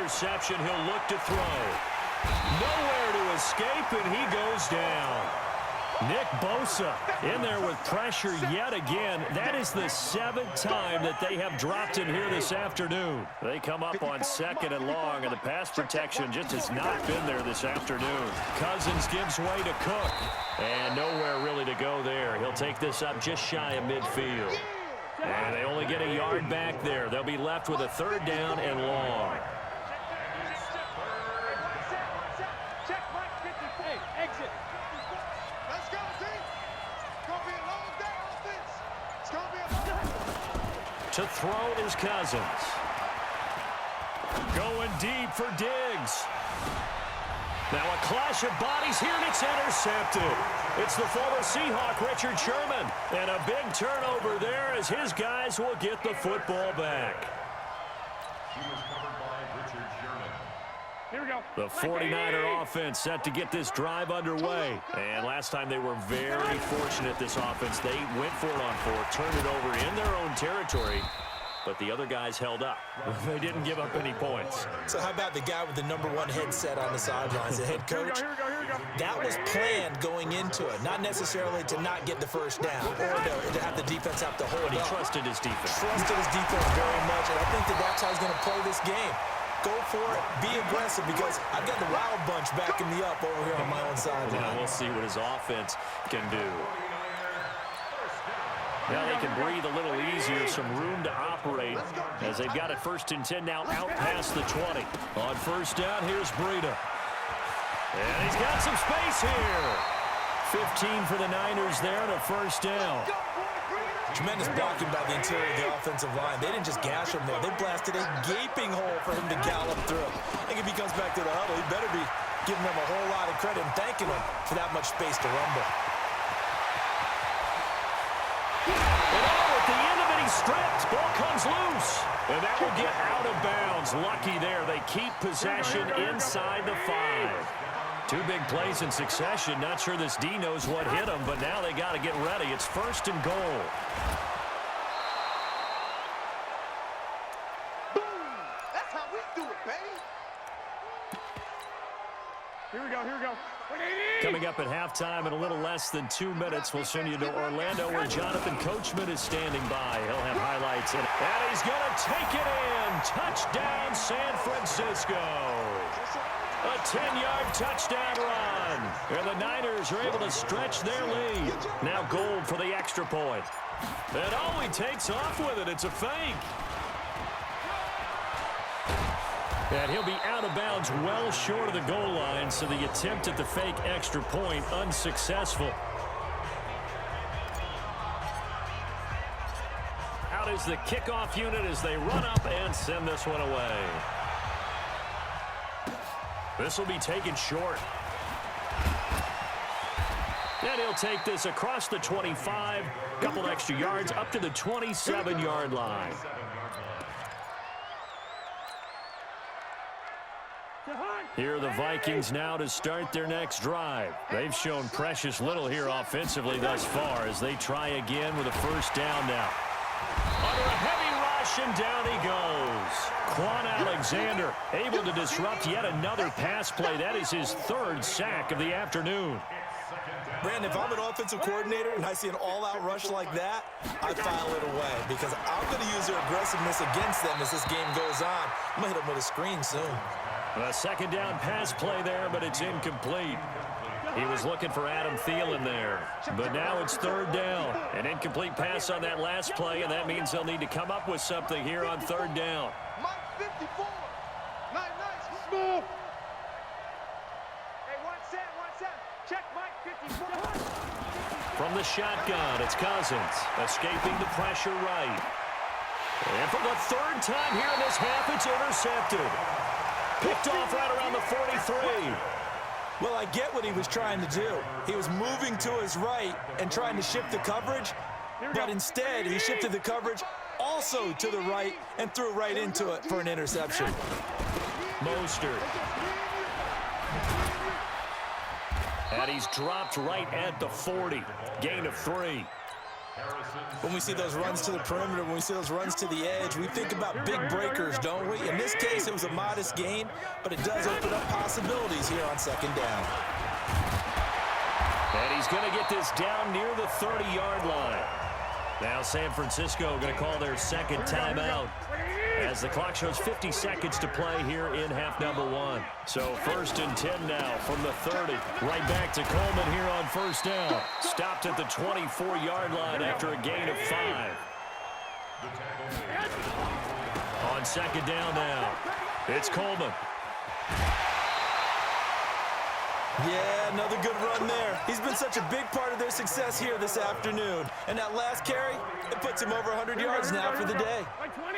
interception. He'll look to throw. Nowhere to escape, and he goes down. Nick Bosa in there with pressure yet again. That is the 7th time that they have dropped him here this afternoon. They come up on 2nd and long, and the pass protection just has not been there this afternoon. Cousins gives way to Cook, and nowhere really to go there. He'll take this up just shy of midfield. And they only get a yard back there. They'll be left with a 3rd down and long. To throw is Cousins. Going deep for Diggs. Now a clash of bodies here, and it's intercepted. It's the former Seahawk, Richard Sherman. And a big turnover there as his guys will get the football back. Here we go. The 49er offense set to get this drive underway. And last time they were very fortunate, this offense. They went for it on 4, turned it over in their own territory, but the other guys held up. They didn't give up any points. So how about the guy with the #1 headset on the sidelines, the head coach? Here we go. That was planned going into it, not necessarily to not get the first down or to have the defense have to hold But he up. trusted his defense. Trusted his defense very much, and I think that's how he's going to play this game. Go for it, be aggressive, because I've got the wild bunch backing me up over here on my own sideline. Yeah, we'll see what his offense can do. Now they can breathe a little easier, some room to operate as they've got it 1st and 10 now out past the 20. On 1st down, here's Breida. And he's got some space here. 15 for the Niners there and a 1st down. Tremendous blocking by the interior of the offensive line. They didn't just gash him there. They blasted a gaping hole for him to gallop through. I think if he comes back to the huddle, he better be giving them a whole lot of credit and thanking them for that much space to rumble. And at the end of it, he's stripped. Ball comes loose. And that will get out of bounds. Lucky there. They keep possession inside the 5. 2 big plays in succession. Not sure this D knows what hit him, but now they got to get ready. It's 1st and goal. Boom! That's how we do it, baby. Here we go. Coming up at halftime in a little less than 2 minutes, we'll send you to Orlando where Jonathan Coachman is standing by. He'll have highlights. And he's going to take it in. Touchdown, San Francisco. A 10-yard touchdown run. And the Niners are able to stretch their lead. Now Gold for the extra point. And he takes off with it. It's a fake. And he'll be out of bounds well short of the goal line, so the attempt at the fake extra point unsuccessful. Out is the kickoff unit as they run up and send this one away. This will be taken short. And he'll take this across the 25, couple extra yards up to the 27-yard line. Here are the Vikings now to start their next drive. They've shown precious little here offensively thus far as they try again with a 1st down now. Under a heavy rush, and down he goes. Quan Alexander able to disrupt yet another pass play. That is his 3rd sack of the afternoon. Brandon, if I'm an offensive coordinator and I see an all-out rush like that, I file it away because I'm going to use their aggressiveness against them as this game goes on. I'm going to hit them with a screen soon. A 2nd down pass play there, but it's incomplete. He was looking for Adam Thielen there. But now it's 3rd down. An incomplete pass on that last play, and that means they'll need to come up with something here on 3rd down. Mike 54. Nice. Move. Hey, one set. Check Mike 54. From the shotgun, it's Cousins escaping the pressure right. And for the 3rd time here in this half, it's intercepted. Picked off right around the 43. Well, I get what he was trying to do. He was moving to his right and trying to shift the coverage, but instead he shifted the coverage also to the right and threw right into it for an interception. Mostert. And he's dropped right at the 40. Gain of 3. When we see those runs to the perimeter, when we see those runs to the edge, we think about big breakers, don't we? In this case, it was a modest gain, but it does open up possibilities here on second down. And he's going to get this down near the 30-yard line. Now San Francisco going to call their second timeout as the clock shows 50 seconds to play here in half number one. So 1st and 10 now from the 30. Right back to Coleman here on first down. Stopped at the 24-yard line after a gain of 5. On second down now, it's Coleman. Yeah, another good run there. He's been such a big part of their success here this afternoon. And that last carry, it puts him over 100 yards now for the day. Like 20.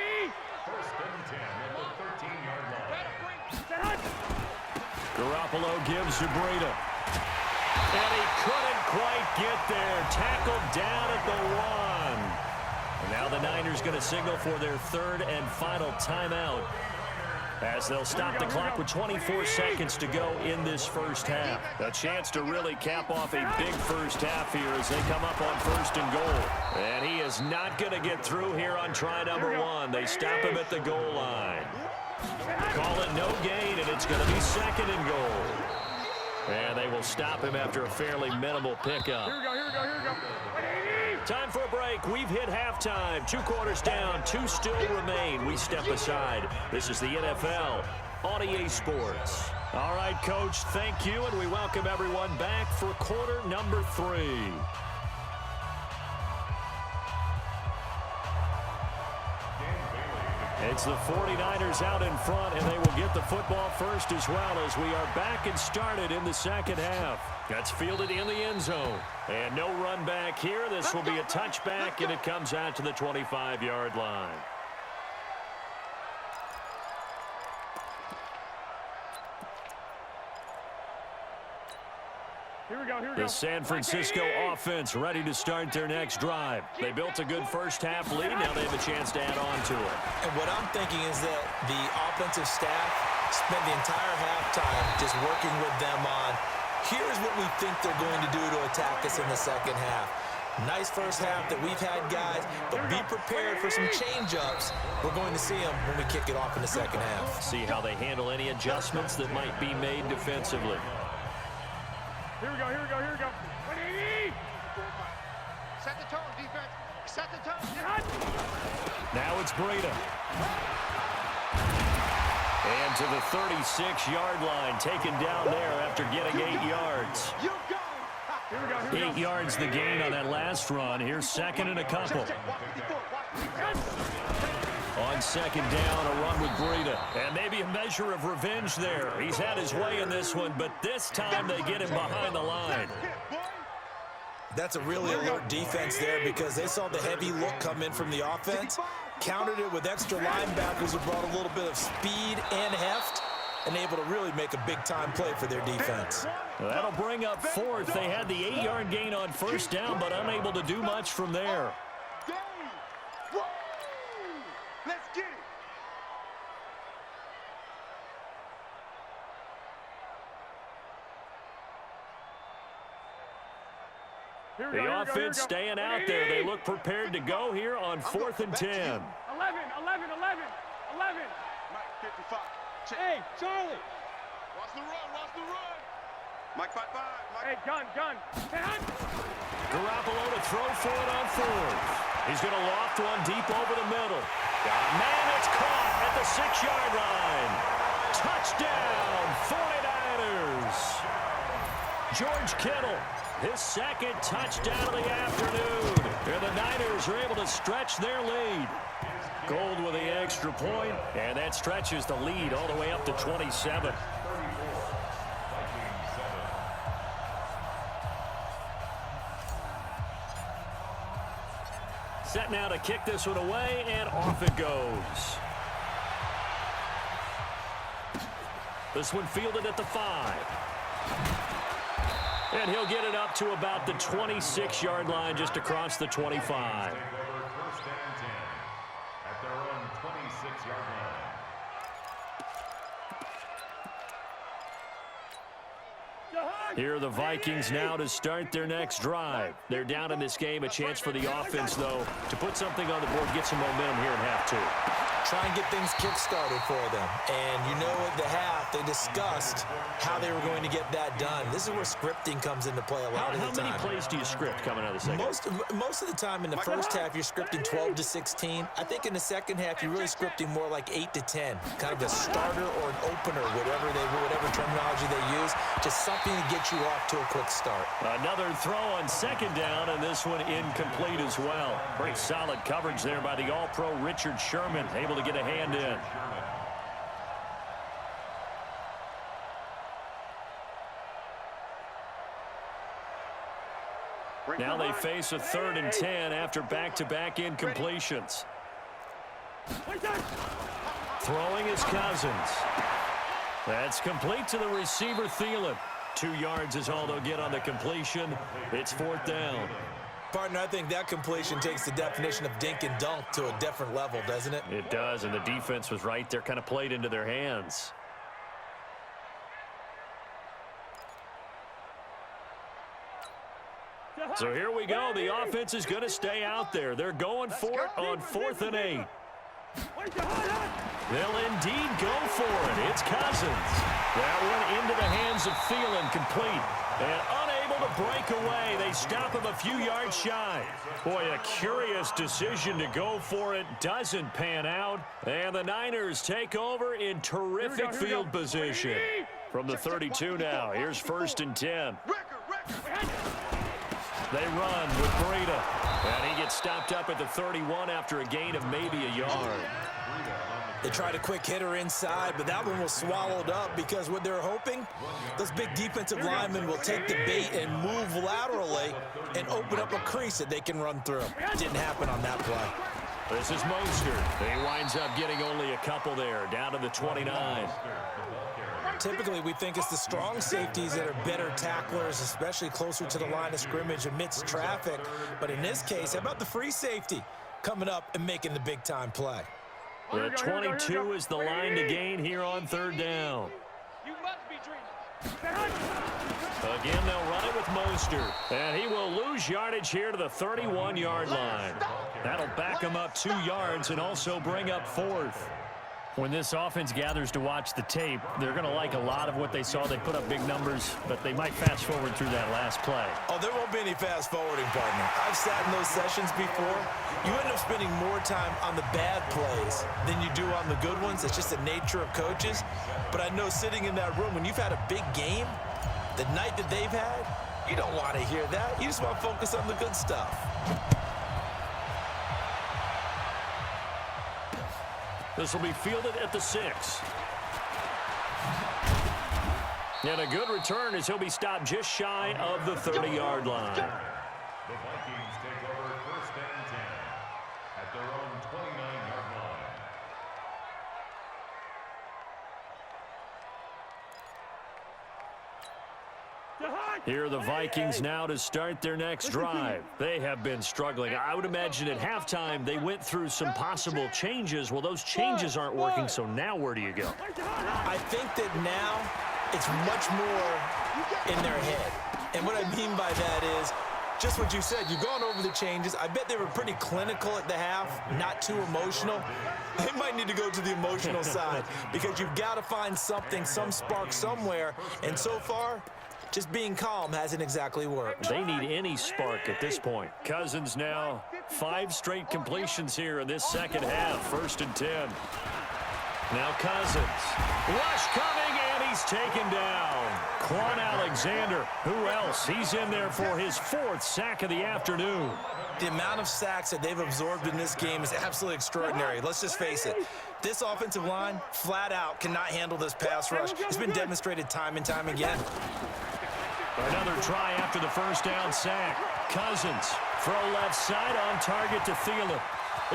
First and 10 at the 13-yard line. Garoppolo gives to Breida. And he couldn't quite get there. Tackled down at the 1. And now the Niners going to signal for their third and final timeout, as they'll stop the clock with 24 seconds to go in this first half. A chance to really cap off a big first half here as they come up on 1st and goal. And he is not going to get through here on try number 1. They stop him at the goal line. Call it no gain, and it's going to be 2nd and goal. And they will stop him after a fairly minimal pickup. Here we go, here we go, here we go. Time for a break. We've hit halftime. 2 quarters down. 2 still remain. We step aside. This is the NFL on EA Sports. All right, Coach, thank you, and we welcome everyone back for quarter number 3. It's the 49ers out in front, and they will get the football first as well as we are back and started in the second half. That's fielded in the end zone. And no run back here. This will be a touchback, and it comes out to the 25-yard line. Here we go, here we go. The San Francisco offense ready to start their next drive. They built a good first half lead. Now they have a chance to add on to it. And what I'm thinking is that the offensive staff spent the entire halftime just working with them on, here's what we think they're going to do to attack us in the second half. Nice first half that we've had, guys, but be prepared for some change-ups. We're going to see them when we kick it off in the second half. See how they handle any adjustments that might be made defensively. Here we go, here we go, here we go. 180! Set the tone, defense. Set the tone. Now it's Breida. And to the 36-yard line, taken down there after getting 8 yards. You go. Here we go, here we go. 8 yards the gain on that last run. Here's 2nd and a couple. On second down, a run with Breida. And maybe a measure of revenge there. He's had his way in this one, but this time they get him behind the line. That's a really alert defense there because they saw the heavy look come in from the offense, countered it with extra linebackers who brought a little bit of speed and heft, and able to really make a big-time play for their defense. That'll bring up 4th. They had the 8-yard gain on first down, but unable to do much from there. Let's get it. The offense staying out there. They look prepared to go here on 4th and 10. 11, 11, 11, 11. Mike 55. Check. Hey, Charlie. Watch the run, watch the run. Mike 55. Mike. Hey, gun. Garoppolo to throw for it on 4th. He's going to loft one deep over the middle. Man, it's caught at the 6-yard line. Touchdown, 49ers. George Kittle, his 2nd touchdown of the afternoon. And the Niners are able to stretch their lead. Gold with the extra point, and that stretches the lead all the way up to 27. Set now to kick this one away, and off it goes. This one fielded at the 5. And he'll get it up to about the 26-yard line, just across the 25. First and 10 at their own 26-yard line. Here are the Vikings now to start their next drive. They're down in this game. A chance for the offense, though, to put something on the board, get some momentum here in half two. Try and get things kick-started for them. And you know at the half, they discussed how they were going to get that done. This is where scripting comes into play a lot of the time. How many plays do you script coming out of the second? Most of the time in the first half, you're scripting 12 to 16. I think in the second half, you're really scripting more like 8 to 10. Kind of a starter or an opener, whatever terminology they use. Just something to get you off to a quick start. Another throw on second down, and this one incomplete as well. Pretty solid coverage there by the All-Pro Richard Sherman, able to get a hand in. Now they face a 3rd and 10 after back-to-back incompletions. Throwing is Cousins. That's complete to the receiver, Thielen. 2 yards is all they'll get on the completion. It's 4th down. Partner, I think that completion takes the definition of dink and dunk to a different level, doesn't it? It does, and the defense was right there, kind of played into their hands. So here we go. The offense is going to stay out there. They're going for it on 4th and 8. They'll indeed go for it. It's Cousins. That one into the hands of Thielen, complete. And unable to break away. They stop him a few yards shy. Boy, a curious decision to go for it. Doesn't pan out. And the Niners take over in terrific field position. From the 32 now. Here's 1st and 10. They run with Breida. And he gets stopped up at the 31 after a gain of maybe a yard. They tried a quick hitter inside, but that one was swallowed up because what they're hoping, those big defensive linemen will take the bait and move laterally and open up a crease that they can run through. Didn't happen on that play. This is Mostert. He winds up getting only a couple there, down to the 29. Typically, we think it's the strong safeties that are better tacklers, especially closer to the line of scrimmage amidst traffic. But in this case, how about the free safety coming up and making the big-time play? The 22 is the line to gain here on 3rd down. You must be dreaming. Again, they'll run it with Mostert. And he will lose yardage here to the 31-yard line. That'll back him up 2 yards and also bring up 4th. When this offense gathers to watch the tape, they're going to like a lot of what they saw. They put up big numbers, but they might fast forward through that last play. Oh, there won't be any fast forwarding, partner. I've sat in those sessions before. You end up spending more time on the bad plays than you do on the good ones. It's just the nature of coaches. But I know sitting in that room, when you've had a big game, the night that they've had, you don't want to hear that. You just want to focus on the good stuff. This will be fielded at the 6. And a good return as he'll be stopped just shy of the 30-yard line. The Vikings take over 1st and 10 at their own 29-yard line. Here are the Vikings now to start their next drive. They have been struggling. I would imagine at halftime they went through some possible changes. Well, those changes aren't working, so now where do you go? I think that now it's much more in their head. And what I mean by that is just what you said. You've gone over the changes. I bet they were pretty clinical at the half, not too emotional. They might need to go to the emotional side because you've got to find something, some spark somewhere. And so far, just being calm hasn't exactly worked. They need any spark at this point. Cousins now 5 straight completions here in this second half. 1st and 10. Now Cousins. Rush coming, and he's taken down. Quan Alexander. Who else? He's in there for his 4th sack of the afternoon. The amount of sacks that they've absorbed in this game is absolutely extraordinary. Let's just face it. This offensive line, flat out, cannot handle this pass rush. It's been demonstrated time and time again. Another try after the 1st down sack. Cousins, throw left side on target to Thielen.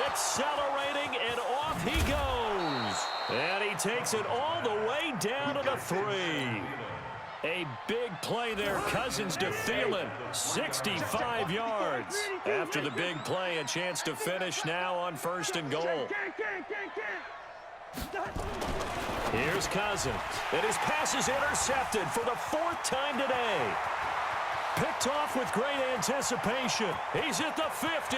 Accelerating, and off he goes. And he takes it all the way down to the 3. A big play there, Cousins to Thielen, 65 yards. After the big play, a chance to finish now on 1st and goal. Here's Cousins, and his pass is intercepted for the 4th time today. Picked off with great anticipation. He's at the 50.